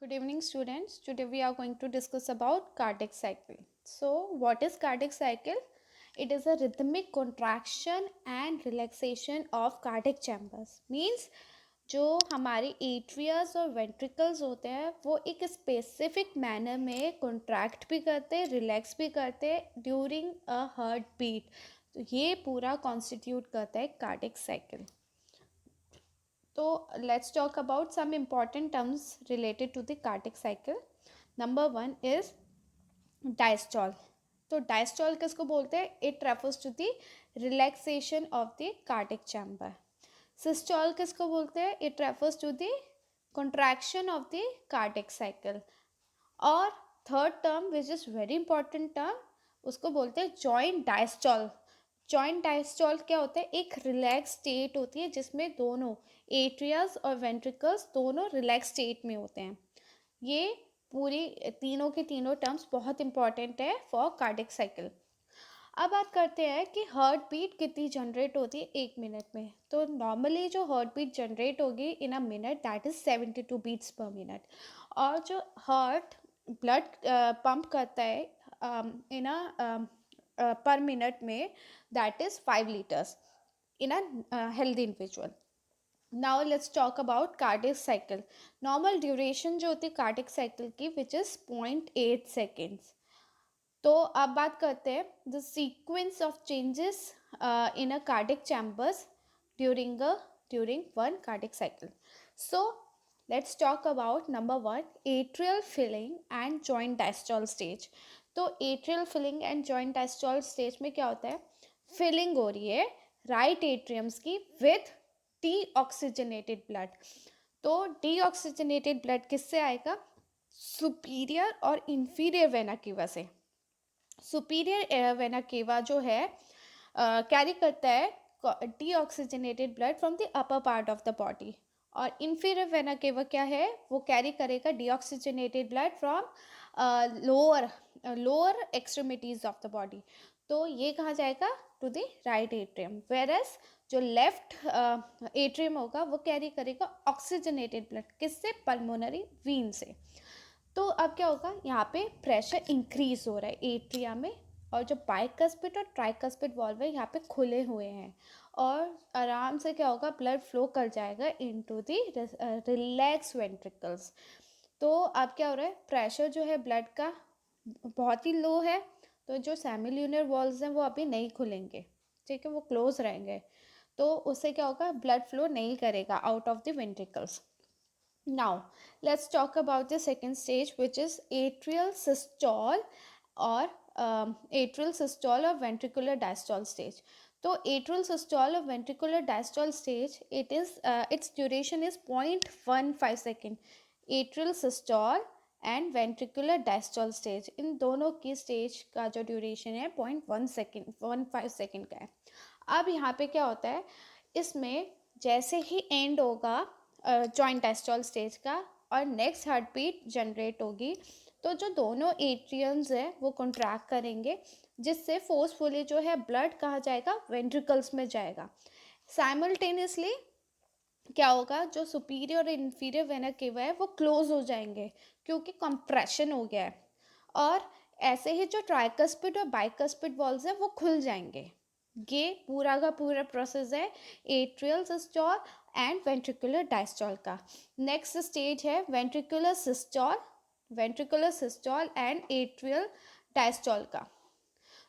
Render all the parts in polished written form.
Good evening, students. Today we are going to discuss about cardiac cycle. So, what is cardiac cycle? It is a rhythmic contraction and relaxation of cardiac chambers. Means जो हमारे Atreus और ventricles होते हैं वो एक specific manner में contract भी करते हैं, रिलैक्स भी करते हैं ड्यूरिंग अ हार्ट बीट. तो ये पूरा कॉन्स्टिट्यूट करता है कार्डियक साइकिल. तो let's talk about some important terms related to the cardiac cycle. Number one is diastole. तो diastole किसको बोलते हैं? It refers to the relaxation of the cardiac chamber. Systole किसको बोलते हैं? It refers to the contraction of the cardiac cycle. और third term which is very important term उसको बोलते हैं joint diastole. जॉइंट डायस्टोल क्या होता है? एक रिलैक्स स्टेट होती है जिसमें दोनों एट्रियस और वेंट्रिकल्स दोनों रिलैक्स स्टेट में होते हैं. ये पूरी तीनों के तीनों टर्म्स बहुत इंपॉर्टेंट है फॉर कार्डियक साइकिल. अब बात करते हैं कि हार्ट बीट कितनी जनरेट होती है एक मिनट में. तो नॉर्मली जो हार्ट बीट जनरेट होगी in a minute that is 72 beats per minute. और जो हार्ट ब्लड पंप करता है इन अ per minute में that is 5 liters in a healthy individual. Now let's talk about cardiac cycle. Normal duration जो होती है cardiac cycle की which is 0.8 seconds. तो अब बात करते हैं the sequence of changes in a cardiac chambers during one cardiac cycle. So let's talk about number one atrial filling and joint diastole stage. तो atrial filling and joint diastole stage में क्या होता है? फिलिंग हो रही है right atriums की with deoxygenated blood. तो डीऑक्सीजनेटेड ब्लड किससे आएगा? सुपीरियर और इंफीरियर वेना केवा से. सुपीरियर वेना केवा जो है कैरी करता है deoxygenated blood from the upper part of the body. और इंफीरियर वेना केवा क्या है? वो कैरी करेगा deoxygenated blood from lower extremities of the body. तो ये कहाँ जाएगा? To the right atrium. Whereas जो लेफ्ट एट्रियम होगा वो कैरी करेगा ऑक्सीजनेटेड ब्लड. किससे? पल्मोनरी वीन से. तो अब क्या होगा? यहाँ पे प्रेशर इंक्रीज हो रहा है एट्रिया में और जो बाइकस्पिड और ट्राइकस्पिड वॉल्व है यहाँ पे खुले हुए हैं और आराम से क्या होगा? ब्लड फ्लो कर जाएगा इनटू द रिलैक्स वेंट्रिकल्स. तो अब क्या हो रहा है? प्रेशर जो है ब्लड का बहुत ही लो है तो जो सेमिल्यूनर वॉल्व्स हैं वो अभी नहीं खुलेंगे, ठीक है, वो क्लोज रहेंगे. तो उससे क्या होगा? ब्लड फ्लो नहीं करेगा out of the ventricles. Now let's talk about the second stage which is atrial systole or atrial systole or ventricular diastole stage. तो atrial systole or ventricular diastole stage it is its duration is 0.15 second. atrial systole and ventricular diastole stage in दोनों की stage का जो duration है 0.15 second का है. अब यहाँ पे क्या होता है? इसमें जैसे ही एंड होगा जॉइंट डायस्टोल स्टेज का और नेक्स्ट हार्ट बीट जनरेट होगी तो जो दोनों एट्रियम्स है वो कॉन्ट्रैक्ट करेंगे जिससे फोर्सफुली जो है ब्लड कहाँ जाएगा? वेंट्रिकल्स में जाएगा. साइमल्टेनियसली क्या होगा? जो सुपीरियर और इन्फीरियर वेना केवा है वो क्लोज हो जाएंगे क्योंकि कंप्रेशन हो गया है. और ऐसे ही जो ट्राइकस्पिड और बाइकस्पिड वॉल्व्स हैं वो खुल जाएंगे. ये पूरा का पूरा प्रोसेस है atrial systole and ventricular diastole का. नेक्स्ट स्टेज है ventricular systole and atrial diastole का.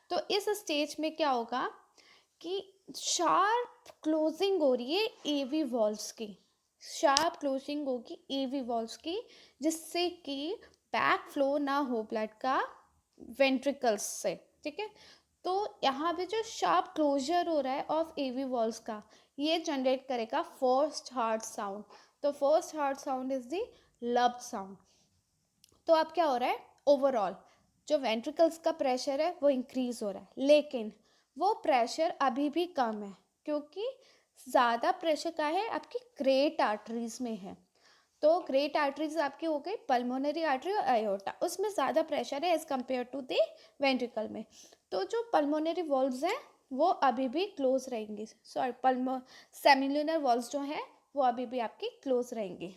तो इस स्टेज में क्या होगा कि शार्प क्लोजिंग हो रही है एवी वॉल्व्स की. शार्प क्लोजिंग होगी एवी वॉल्व्स की जिससे कि बैक फ्लो ना हो ब्लड का वेंट्रिकल्स से, ठीक है. तो यहाँ पे जो शार्प क्लोजर हो रहा है ऑफ एवी वॉल्व्स का ये जनरेट करेगा फर्स्ट हार्ट साउंड. तो first heart sound is the लब साउंड. तो अब क्या हो रहा है? ओवरऑल जो वेंट्रिकल्स का प्रेशर है वो इंक्रीज हो रहा है लेकिन वो प्रेशर अभी भी कम है क्योंकि ज़्यादा प्रेशर का है आपकी ग्रेट आर्टरीज में है. तो ग्रेट आर्टरीज आपकी हो गई पल्मोनरी आर्टरी और आयोटा, उसमें ज़्यादा प्रेशर है as compared to the ventricle में. तो जो पल्मोनरी वॉल्व्स हैं वो अभी भी क्लोज रहेंगी. सेमिल्यूनर वॉल्व्स जो हैं वो अभी भी आपकी क्लोज रहेंगी.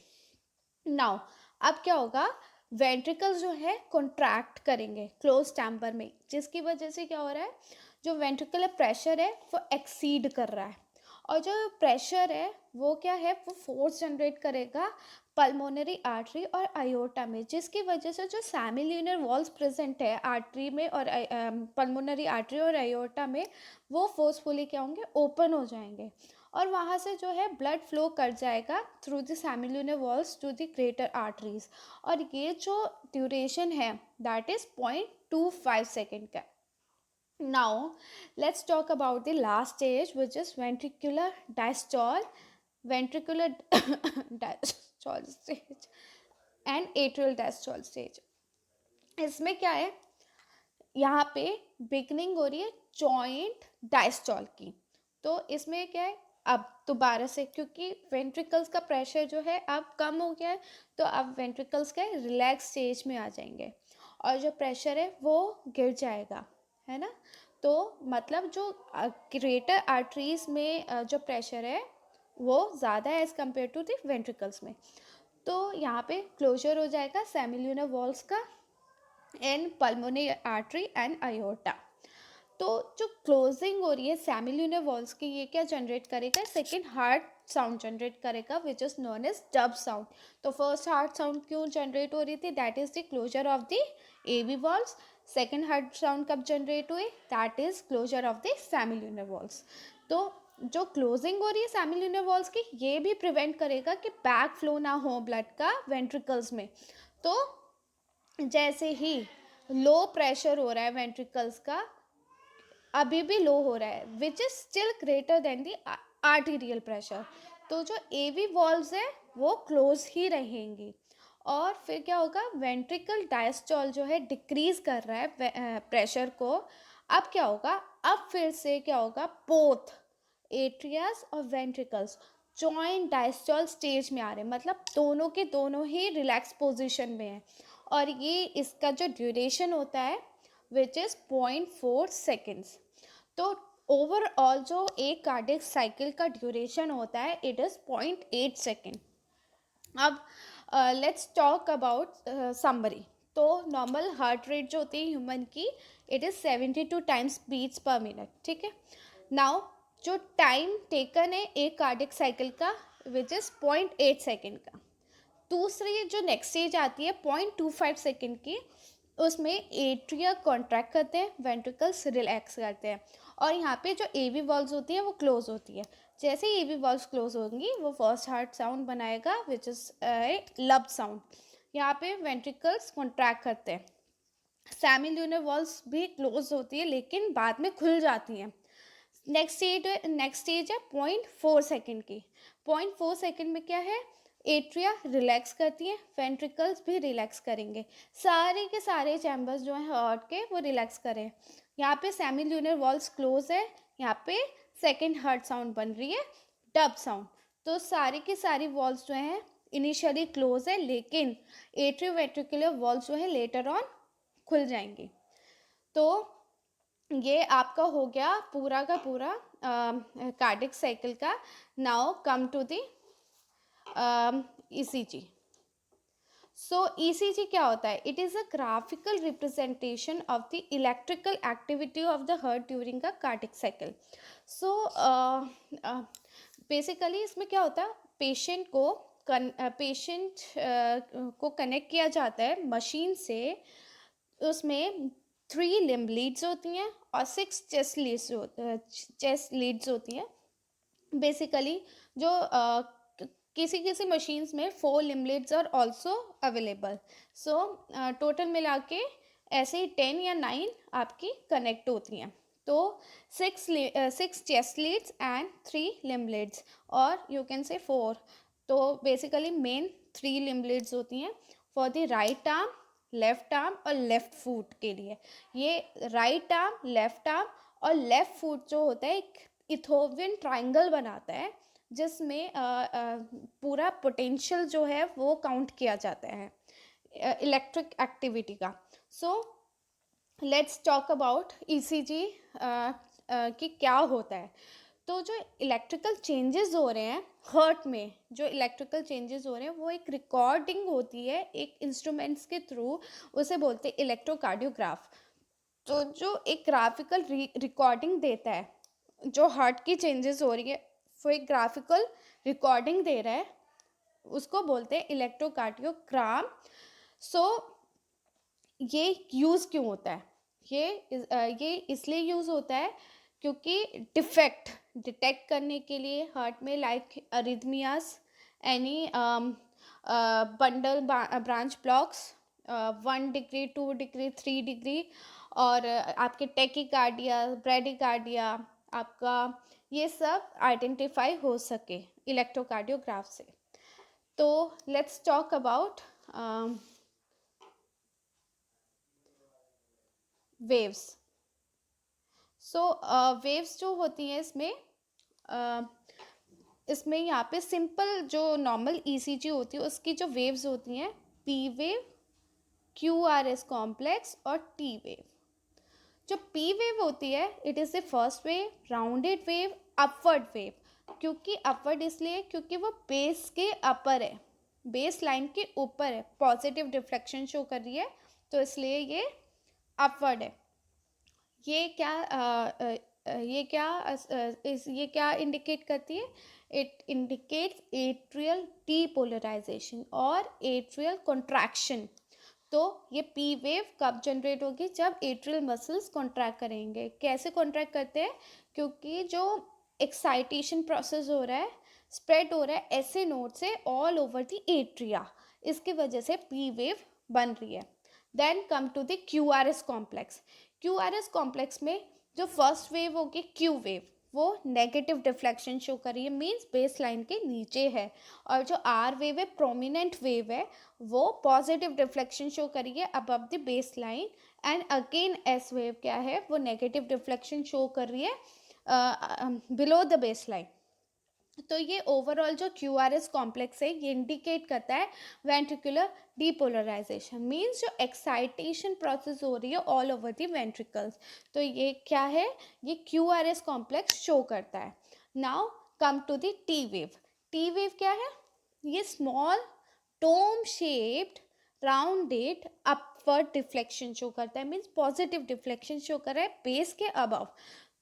नाउ अब क्या होगा, वेंट्रिकल्स जो है कॉन्ट्रैक्ट करेंगे क्लोज चैम्बर में, जिसकी वजह से क्या हो रहा है, जो वेंट्रिकुलर प्रेशर है वो एक्सीड कर रहा है, और जो प्रेशर है वो क्या है, वो फोर्स जनरेट करेगा पल्मोनरी आर्टरी और आयोटा में, जिसकी वजह से जो सेमिल्यूनर वॉल्स प्रेजेंट है आर्टरी में और पल्मोनरी आर्टरी और आयोटा में, वो फोर्सफुली क्या होंगे, ओपन हो जाएंगे, और वहाँ से जो है ब्लड फ्लो कर जाएगा through the semilunar valves to the greater arteries, और ये जो ड्यूरेशन है दैट इज 0.25 सेकेंड का. Now, let's talk about the last stage, which is ventricular diastole, ventricular diastole stage, and atrial diastole stage. इसमें क्या है, यहाँ पे बिगनिंग हो रही है जॉइंट डायस्टॉल की. तो इसमें क्या है, अब दोबारा से क्योंकि वेंट्रिकल्स का प्रेशर जो है अब कम हो गया है, तो अब वेंट्रिकल्स के रिलैक्स स्टेज में आ जाएंगे, और जो प्रेशर है वो गिर जाएगा, है ना. तो मतलब जो ग्रेटर आर्टरीज में जो प्रेशर है वो ज़्यादा है as compared to the ventricles में. तो यहाँ पे क्लोजर हो जाएगा सेमिल्यूनर वॉल्स का and pulmonary artery and aorta. तो जो क्लोजिंग हो रही है सेमिल्यूनर वॉल्स की, ये क्या जनरेट करेगा, सेकेंड हार्ट साउंड जनरेट करेगा which is known as dub sound. तो फर्स्ट हार्ट साउंड क्यों जनरेट हो रही थी, that is the closure of the AV valves. Second heart sound कब जनरेट हुई, that is closure of the semilunar valves. तो जो क्लोजिंग हो रही है सेमिल्यूनर वॉल्स की, ये भी प्रिवेंट करेगा कि बैक फ्लो ना हो ब्लड का वेंट्रिकल्स में. तो जैसे ही लो प्रेशर हो रहा है वेंट्रिकल्स का, अभी भी लो हो रहा है which is still greater than the arterial pressure, तो जो एवी वॉल्व्स है वो क्लोज ही रहेंगी, और फिर क्या होगा, वेंट्रिकल डायस्टॉल जो है डिक्रीज कर रहा है प्रेशर को. अब क्या होगा, अब फिर से क्या होगा, बोथ एट्रियास और वेंट्रिकल्स जॉइंट डायस्टॉल स्टेज में आ रहे हैं, मतलब दोनों के दोनों ही रिलैक्स पोजीशन में है, और ये इसका जो ड्यूरेशन होता है विच इज़ 0.4 सेकेंड्स. तो ओवरऑल जो एक कार्डियक साइकिल का ड्यूरेशन होता है इट इज़ 0.8 सेकेंड. अब लेट्स टॉक अबाउट समरी. तो नॉर्मल हार्ट रेट जो होती है ह्यूमन की, it is 72 times beats per minute, ठीक है. नाउ जो टाइम टेकन है एक कार्डियक साइकिल का विच इज़ 0.8 सेकेंड का. दूसरी जो नेक्स्ट स्टेज आती है 0.25 सेकेंड की, उसमें एट्रिया कॉन्ट्रैक्ट करते हैं, वेंट्रिकल्स रिलैक्स करते हैं, और यहाँ पे जो एवी वॉल्व्स होती है वो क्लोज होती है. जैसे ही एवी वॉल्व्स क्लोज होंगी वो फर्स्ट हार्ट साउंड बनाएगा विच इज़ लब साउंड. यहाँ पे वेंट्रिकल्स कॉन्ट्रैक्ट करते हैं, सेमिल्यूनर वॉल्व्स भी क्लोज होती है लेकिन बाद में खुल जाती हैं. नेक्स्ट स्टेज है 0.4 सेकेंड की. 0.4 सेकेंड में क्या है, एट्रिया रिलैक्स करती हैं, वेंट्रिकल्स भी रिलैक्स करेंगे, सारे के सारे चैम्बर्स जो हैं हार्ट के वो रिलैक्स करें. यहाँ पे सेमिल्यूनर वॉल्स क्लोज है, यहाँ पे सेकेंड हार्ट साउंड बन रही है डब साउंड. तो सारी की सारी वॉल्स जो हैं इनिशियली क्लोज है, लेकिन एट्रियोवेंट्रिकुलर वॉल्स जो है लेटर ऑन खुल जाएंगी. तो ये आपका हो गया पूरा का पूरा कार्डिक साइकिल का. Now come to the ECG. So ECG क्या होता है, it is a graphical representation of the electrical activity of the heart during a cardiac cycle. So basically इसमें क्या होता है, पेशेंट को कनेक्ट किया जाता है मशीन से. उसमें 3 लिम्ब लीड्स होती हैं और 6 चेस्ट लीड्स होती हैं. बेसिकली जो किसी किसी मशीन्स में 4 limb leads are also available. So total मिला के ऐसे ही 10 या 9 आपकी कनेक्ट होती हैं. तो 6 chest leads and 3 limb leads, और यू कैन से 4. तो बेसिकली मेन 3 लिम्ब लीड्स होती हैं for the right arm, left arm और लेफ्ट फुट के लिए. ये राइट आर्म, लेफ्ट आर्म और लेफ्ट फुट जो होता है एक इथोपियन ट्राइंगल बनाता है, जिसमें पूरा पोटेंशियल जो है वो काउंट किया जाता है इलेक्ट्रिक एक्टिविटी का. So let's talk about ECG कि क्या होता है. तो जो इलेक्ट्रिकल चेंजेस हो रहे हैं हार्ट में, जो इलेक्ट्रिकल चेंजेस हो रहे हैं वो एक रिकॉर्डिंग होती है एक इंस्ट्रूमेंट्स के थ्रू, उसे बोलते हैं इलेक्ट्रोकार्डियोग्राफ। तो जो एक ग्राफिकल रिकॉर्डिंग देता है, जो हार्ट की चेंजेस हो रही है वो एक ग्राफिकल रिकॉर्डिंग दे रहा है, उसको बोलते हैं इलेक्ट्रोकार्डियोग्राम। सो ये यूज़ क्यों होता है? ये इसलिए यूज़ होता है क्योंकि डिफेक्ट डिटेक्ट करने के लिए हार्ट में, like arrhythmias, any bundle branch blocks, 1 degree, 2 degree, 3 degree, और आपके टेकिकार्डिया, ब्रेडिकार्डिया, आपका ये सब आइडेंटिफाई हो सके इलेक्ट्रोकार्डियोग्राफ से। तो let's talk about waves. So waves जो होती हैं इसमें यहाँ पे सिंपल जो नॉर्मल ईसीजी होती है उसकी जो वेव्स होती हैं, P wave, Q R S complex और टी वेव। जो पी वेव होती है it is the first wave, rounded wave, upward wave. क्योंकि अपवर्ड इसलिए क्योंकि वो बेस के अपर है, बेस लाइन के ऊपर है, पॉजिटिव डिफ्लेक्शन शो कर रही है, तो इसलिए ये अपवर्ड है। ये क्या ये क्या इंडिकेट करती है? इट इंडिकेट्स एट्रियल डीपोलराइजेशन और एट्रियल कॉन्ट्रैक्शन। तो ये पी वेव कब जनरेट होगी? जब एट्रियल मसल्स कॉन्ट्रैक्ट करेंगे। कैसे कॉन्ट्रैक्ट करते हैं? क्योंकि जो एक्साइटेशन प्रोसेस हो रहा है, स्प्रेड हो रहा है ऐसे नोड से ऑल ओवर द एट्रिया, इसकी वजह से पी वेव बन रही है। Then come to the Q R S complex. Q R S complex में जो फर्स्ट वेव होगी क्यू वेव, वो नेगेटिव डिफ्लेक्शन शो कर रही है, मीन्स बेस लाइन के नीचे है। और जो आर वेव है, प्रोमिनेंट वेव है, वो पॉजिटिव डिफ्लेक्शन शो कर रही है above the base line. And again S wave क्या है? वो नेगेटिव डिफ्लेक्शन शो कर रही है बिलो द बेस लाइन। तो ये ओवरऑल जो क्यू आर एस कॉम्प्लेक्स है ये इंडिकेट करता है वेंट्रिकुलर डीपोलराइजेशन, मीन्स जो एक्साइटेशन प्रोसेस हो रही है ऑल ओवर दी वेंट्रिकल्स। तो ये क्या है? ये Q R S complex show करता है। Now come to the T wave. T wave क्या है? ये small dome shaped rounded upward deflection show करता है, मीन्स पॉजिटिव डिफ्लेक्शन शो कर रहा है बेस के अबव।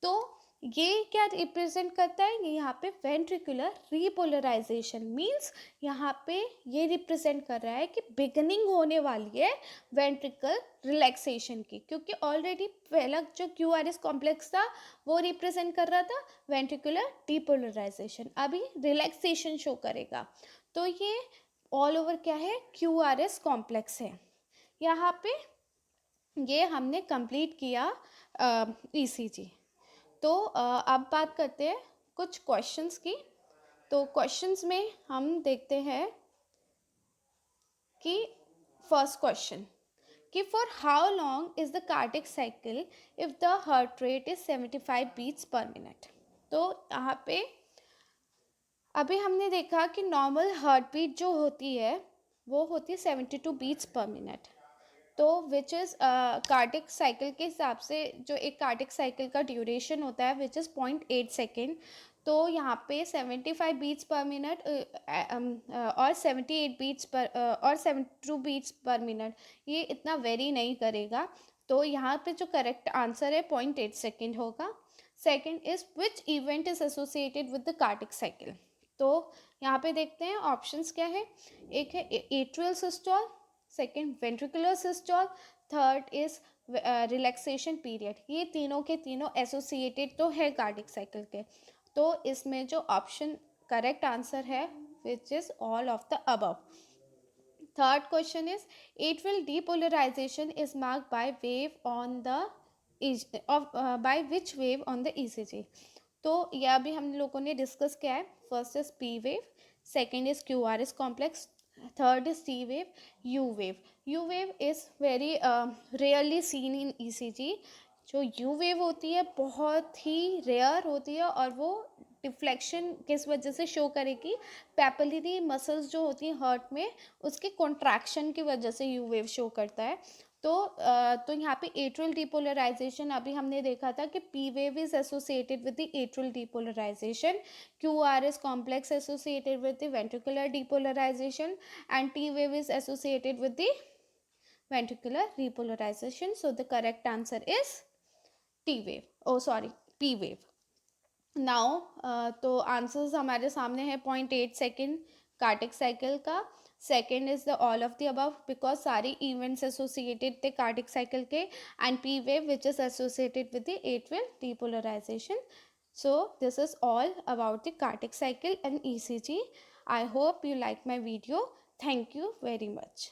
तो ये क्या रिप्रेजेंट करता है? ये यहाँ पे वेंट्रिकुलर रीपोलराइजेशन, मीन्स यहाँ पे ये रिप्रेजेंट कर रहा है कि बिगनिंग होने वाली है वेंट्रिकल रिलैक्सेशन की, क्योंकि ऑलरेडी पहला जो क्यू आर एस कॉम्प्लेक्स था वो रिप्रेजेंट कर रहा था वेंट्रिकुलर डीपोलराइजेशन, अभी रिलैक्सेशन शो करेगा। तो ये ऑल ओवर क्या है? क्यू आर एस कॉम्प्लेक्स है। यहाँ पे ये हमने कंप्लीट किया ईसीजी। तो अब बात करते हैं कुछ क्वेश्चंस की। तो क्वेश्चंस में हम देखते हैं कि फर्स्ट क्वेश्चन कि for how long is the cardiac cycle if the heart rate is 75 beats per minute. तो यहाँ पे अभी हमने देखा कि नॉर्मल हार्ट बीट जो होती है वो होती है 72 बीट्स पर मिनट। तो विच इज़ कार्डिक साइकिल के हिसाब से जो एक कार्डिक साइकिल का ड्यूरेशन होता है विच इज़ 0.8 सेकेंड। तो यहाँ पे 75 बीट्स पर मिनट और 78 बीट्स पर और 72 बीट्स पर मिनट, ये इतना वेरी नहीं करेगा। तो यहाँ पे जो करेक्ट आंसर है 0.8 सेकेंड होगा। Second is which event is associated with the cardiac cycle. तो यहाँ पे देखते हैं ऑप्शंस क्या है। एक है atrial systole, second ventricular systole, third is relaxation period. ये तीनों के तीनों एसोसिएटेड तो है कार्डिक साइकिल के। तो इसमें जो ऑप्शन करेक्ट आंसर है which is all of the above. Third question is atrial depolarization is marked by wave on the by which wave on the ECG। तो यह अभी हम लोगों ने डिस्कस किया है। First is P wave, second is Q R S complex, third is T wave, you wave. You wave is very rarely seen in ECG. जो you wave होती है बहुत ही रेयर होती है और वो डिफ्लेक्शन किस वजह से शो करेगी? पैपिलरी मसल्स जो होती हैं हार्ट में उसके कॉन्ट्रैक्शन की वजह से यू वेव शो करता है। तो यहाँ पे एट्रियल डिपोलराइजेशन अभी हमने देखा था कि P wave is associated with the atrial depolarization, Q R is complex associated with the ventricular depolarization, and T wave is associated with the ventricular repolarization. So the correct answer is T wave, oh sorry, P wave. Now तो answers हमारे सामने है 0.8 second cardiac cycle का, second is the all of the above because सारे events associated थे cardiac cycle के, and P wave which is associated with the atrial depolarization. So this is all about the cardiac cycle and ECG. I hope you like my video. Thank you very much.